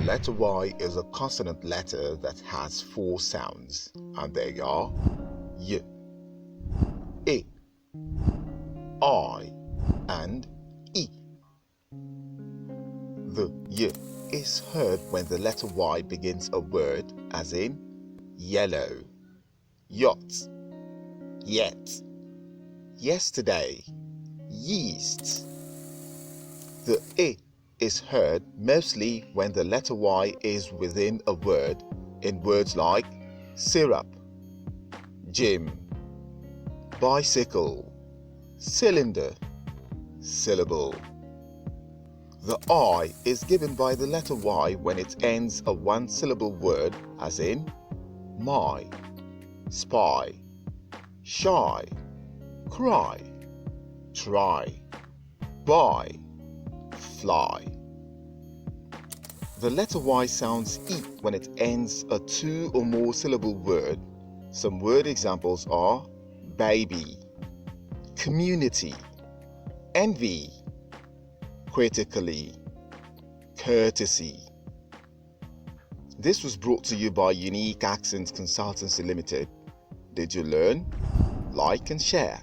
letter Y is a consonant letter that has four sounds, and they are Y, I, I, and E. The Y is heard when the letter Y begins a word, as in yellow, yacht, yet, yesterday, yeast. The I is heard mostly when the letter Y is within a word in words like syrup, gym, bicycle, cylinder, syllable. The I is given by the letter Y when it ends a one-syllable word, as in my, spy, shy, cry, try, buy, fly. The letter Y sounds E when it ends a two or more syllable word. Some word examples are baby, community, envy, critically, courtesy. This was brought to you by Unique Accents Consultancy Limited. Did you learn? Like and share.